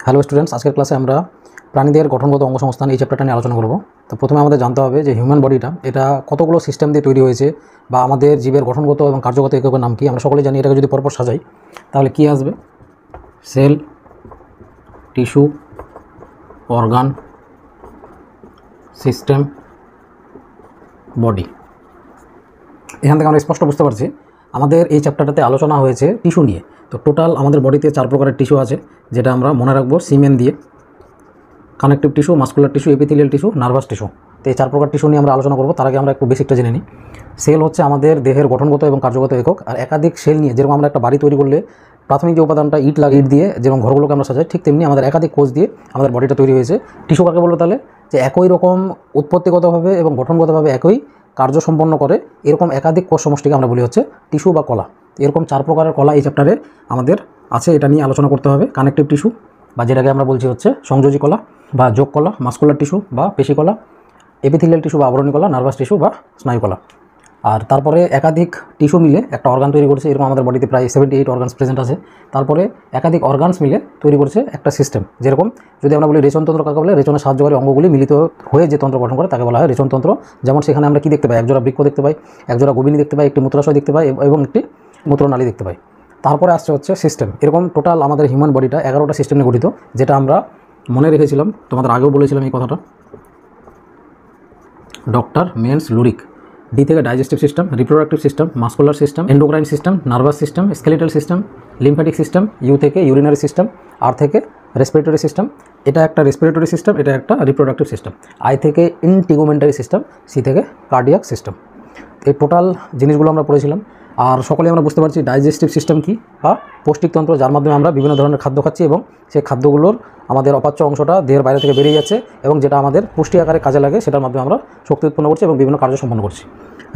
Hello students, আজকের ক্লাসে আমরা প্রাণীদের গঠনগত অঙ্গসংস্থান এই চ্যাপ্টারটা নিয়ে আলোচনা করব। তো প্রথমে আমাদের জানতে হবে যে হিউম্যান বডিটা এটা কতগুলো সিস্টেম দিয়ে তৈরি হয়েছে বা আমাদের জীবের গঠনগত এবং কার্যগত এককের নাম কি। আমরা সকলেই জানি এটাকে যদি পরপর সাজাই তাহলে কি আসবে? Cell, tissue, organ, system, body. এখান থেকে আমরা স্পষ্ট বুঝতে পারছি আমাদের এই চ্যাপ্টারটাতে আলোচনা হয়েছে টিস্যু নিয়ে। তো টোটাল আমাদের বডিতে 4 প্রকারের টিস্যু আছে, যেটা আমরা মনে রাখবো সিমেন দিয়ে। Connective tissue, muscular tissue, epithelial tissue, nervous tissue. তো এই 4 প্রকার টিস্যু নিয়ে আমরা আলোচনা করব। তার আগে আমরা একটু বেসিকটা জেনে নিই। সেল হচ্ছে আমাদের দেহের গঠনগত এবং কার্যগত একক। আর একাধিক সেল নিয়ে, যেরকম আমরা একটা বাড়ি তৈরি করলে প্রাথমিক যে উপাদানটা ইট দিয়ে যেরকম ঘরগুলোকে আমরা সাজাই, ঠিক তেমনি আমাদের একাধিক কোষ দিয়ে আমাদের বডিটা তৈরি হয়েছে। টিস্যু কাকে বলবো তাহলে? যে একই রকম উৎপত্তিগতভাবে এবং গঠনগতভাবে একই কার্য সম্পন্ন করে এরকম একাধিক কোষ সমষ্টিকে আমরা বলি হচ্ছে টিস্যু বা কলা। এরকম 4 প্রকারের কলা এই চ্যাপ্টারে আমাদের আছে, এটা নিয়ে আলোচনা করতে হবে। কানেকটিভ টিস্যু বা যেটাকে আমরা বলছি হচ্ছে সংযোজী কলা বা যোগ কলা, মাসকুলার টিস্যু বা পেশি কলা, এপিথেলিয়াল টিস্যু বা আবরণী কলা, নার্ভাস টিস্যু বা স্নায়ু কলা। আর তারপরে একাধিক টিস্যু মিলে একটা অর্গান তৈরি করছে। এরকম আমাদের বডিতে প্রায় 78 অর্গানস প্রেজেন্ট আছে। তারপরে একাধিক অর্গানস মিলে তৈরি করছে একটা সিস্টেম। যেরকম যদি আমরা বলি রেচনতন্ত্র কাকে বলে? রেচনের সাহায্যকারী অঙ্গগুলি মিলিত হয়ে যে তন্ত্র গঠন করে তাকে বলা হয় রেচনতন্ত্র। যেমন সেখানে আমরা কি দেখতে পাই? একজোড়া বৃক্ক দেখতে পাই, একজোড়া গোবিনী দেখতে পাই, একটি মূত্রাশয় দেখতে পাই এবং একটি মূত্রনালী দেখতে পাই। তারপরে আসছে হচ্ছে সিস্টেম। এরকম টোটাল আমাদের হিউম্যান বডিটা 11টা সিস্টেম নিয়ে গঠিত, যেটা আমরা মনে রেখেছিলাম, তোমাদের আগেও বলেছিলাম এই কথাটা। ডক্টর মেন্স লুরিক। ডি থেকে digestive system, reproductive system, muscular system, endocrine system, nervous system, skeletal system, lymphatic system. U থেকে ইউরিনারি সিস্টেম। আর থেকে রেসপিরেটরি সিস্টেম। এটা একটা রেসপিরেটরি সিস্টেম, এটা একটা রিপ্রোডাক্টিভ সিস্টেম। আই থেকে ইনটিগুমেন্টারি সিস্টেম। সি থেকে কার্ডিয়াক সিস্টেম। এই টোটাল জিনিসগুলো আমরা পড়েছিলাম। আর সকলে আমরা বুঝতে পারছি ডাইজেস্টিভ সিস্টেম কি, বা পৌষ্টিকতন্ত্র, যার মাধ্যমে আমরা বিভিন্ন ধরনের খাদ্য খাচ্ছি এবং সেই খাদ্যগুলোর আমাদের অপাচ্য অংশটা দেহের বাইরে থেকে বেরিয়ে যাচ্ছে এবং যেটা আমাদের পুষ্টি আকারে কাজে লাগে, সেটার মাধ্যমে আমরা শক্তি উৎপন্ন করছি এবং বিভিন্ন কার্য সম্পন্ন করছি।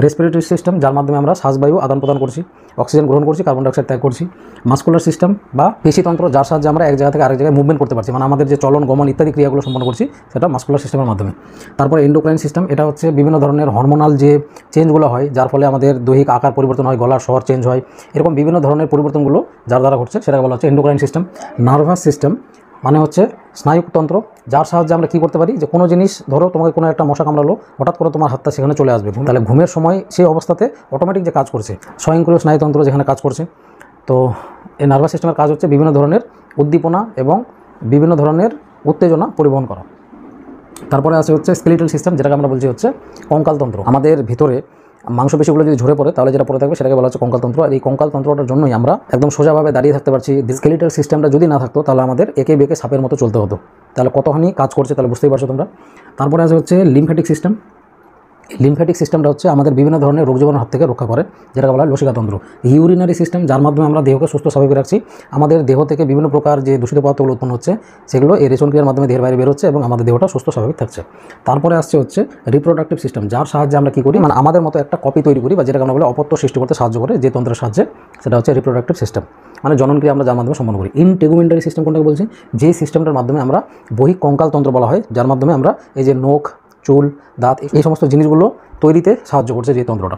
রেসপিরেটরি সিস্টেম, যার মাধ্যমে আমরা শ্বাসবায়ু আদান প্রদান করছি, অক্সিজেন গ্রহণ করছি, কার্বন ডাইঅক্সাইড ত্যাগ করছি। মাসকুলার সিস্টেম বা পেশিতন্ত্র, যার সাহায্যে আমরা এক জায়গা থেকে আরেক জায়গায় মুভমেন্ট করতে পারছি, মানে আমাদের যে চলন গমন ইত্যাদি ক্রিয়াগুলো সম্পন্ন করছি, সেটা মাসকুলার সিস্টেমের মাধ্যমে। তারপরে এন্ডোক্রাইন সিস্টেম, এটা হচ্ছে বিভিন্ন ধরনের হরমোনাল যে চেঞ্জগুলো হয়, যার ফলে আমাদের দৈহিক আকার পরিবর্তন হয়, গলার স্বর চেঞ্জ হয়, এরকম বিভিন্ন ধরনের পরিবর্তনগুলো যার দ্বারা ঘটছে সেটাকে বলা হচ্ছে এন্ডোক্রাইন সিস্টেম। নার্ভাস সিস্টেম মানে হচ্ছে স্নায়ুতন্ত্র, যার সাহায্যে আমরা কী করতে পারি? যে কোনো জিনিস, ধরো তোমাকে কোনো একটা মশা কামড়ালো, হঠাৎ করে তোমার হাতটা সেখানে চলে আসবে, তাহলে ঘুমের সময় সেই অবস্থাতে অটোমেটিক যে কাজ করছে স্বয়ংক্রিয় স্নায়ুতন্ত্র যেখানে কাজ করছে। তো এই নার্ভাস সিস্টেমের কাজ হচ্ছে বিভিন্ন ধরনের উদ্দীপনা এবং বিভিন্ন ধরনের উত্তেজনা পরিবহন করা। তারপরে আছে হচ্ছে স্কেলিটাল সিস্টেম, যেটাকে আমরা বলছি হচ্ছে কঙ্কালতন্ত্র। আমাদের ভিতরে মাংসপেশিগুলো যদি ঝরে পড়ে তাহলে যেটা পড়ে থাকবে সেটাকে বলা হচ্ছে কঙ্কালতন্ত্র। আর এই কঙ্কালতন্ত্রটার জন্যই আমরা একদম সোজাভাবে দাঁড়িয়ে থাকতে পারছি। স্কেলিটাল সিস্টেমটা যদি না থাকতো তাহলে আমাদের একে বেঁকে সাপের মতো চলতে হতো। তাহলে কতখানি কাজ করছে তাহলে বুঝতেই পারছো তোমরা। তারপরে আছে হচ্ছে লিম্ফ্যাটিক সিস্টেম। লিম্ফ্যাটিক সিস্টেমটা হচ্ছে আমাদের বিভিন্ন ধরনের রোগ জীবাণুর হাত থেকে রক্ষা করে, যেটাকে বলা হয় লসিকাতন্ত্র। ইউরিনারি সিস্টেম, যার মাধ্যমে আমরা দেহকে সুস্থ স্বাভাবিক রাখছি। আমাদের দেহ থেকে বিভিন্ন প্রকার যে দূষিত পদার্থগুলো উৎপন্ন হচ্ছে সেগুলো এই রেচন ক্রিয়ার মাধ্যমে দেহের বাইরে বের হচ্ছে এবং আমাদের দেহটা সুস্থ স্বাভাবিক থাকছে। তারপরে আসছে হচ্ছে রিপ্রোডাক্টিভ সিস্টেম, যার সাহায্যে আমরা কী করি? মানে আমাদের মতো একটা কপি তৈরি করি, বা যেটাকে আমরা বলে অপত্য সৃষ্টি করতে সাহায্য করে যে তন্ত্রের সাহায্যে, সেটা হচ্ছে রিপ্রোডাক্টিভ সিস্টেম। মানে জননক্রিয়া আমরা যার মাধ্যমে সম্পন্ন করি। ইনটেগুমেন্টারি সিস্টেম কোনটাকে বলছি? যে সিস্টেমটার মাধ্যমে আমরা বহিঃ কঙ্কালতন্ত্র বলা হয়, যার মাধ্যমে আমরা এই যে নখ, চুল, দাঁত, এই সমস্ত জিনিসগুলো তৈরিতে সাহায্য করছে যে তন্ত্রটা।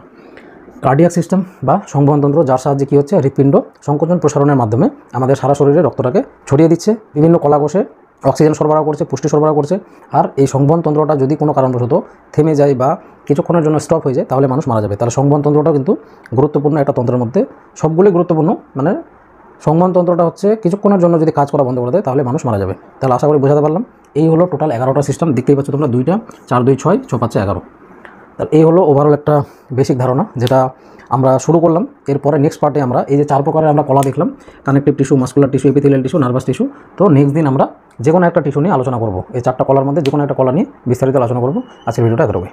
কার্ডিয়াক সিস্টেম বা সংবহনতন্ত্র, যার সাহায্যে কী হচ্ছে? হৃৎপিণ্ড সংকোচন প্রসারণের মাধ্যমে আমাদের সারা শরীরে রক্তটাকে ছড়িয়ে দিচ্ছে, বিভিন্ন কলাকোষে অক্সিজেন সরবরাহ করছে, পুষ্টি সরবরাহ করছে। আর এই সংবহনতন্ত্রটা যদি কোনো কারণবশত থেমে যায় বা কিছুক্ষণের জন্য স্টপ হয়ে যায় তাহলে মানুষ মারা যাবে। তাহলে সংবহনতন্ত্রটাও কিন্তু গুরুত্বপূর্ণ একটা তন্ত্রের মধ্যে, সবগুলোই গুরুত্বপূর্ণ। মানে সংবহনতন্ত্রটা হচ্ছে কিছুক্ষণের জন্য যদি কাজ করা বন্ধ করে দেয় তাহলে মানুষ মারা যাবে। তাহলে আশা করি বোঝাতে পারলাম। এই হলো টোটাল 11টা সিস্টেম। দেখতেই পাচ্ছ তোমরা, 2টা 4 2 6 6 5 11। তাহলে এই হলো ওভারঅল একটা বেসিক ধারণা যেটা আমরা শুরু করলাম। এরপরে নেক্সট পার্টে আমরা এই যে 4 প্রকারের আমরা কলা দেখলাম, connective tissue, muscular tissue, epithelial tissue, nervous tissue. তো নেক্সট দিন আমরা যে কোনো একটা টিস্যু নিয়ে আলোচনা করব। এই 4টা কলার মধ্যে যে কোনো একটা কলা নিয়ে বিস্তারিত আলোচনা করব। আজকের ভিডিওটা এতটুকুই।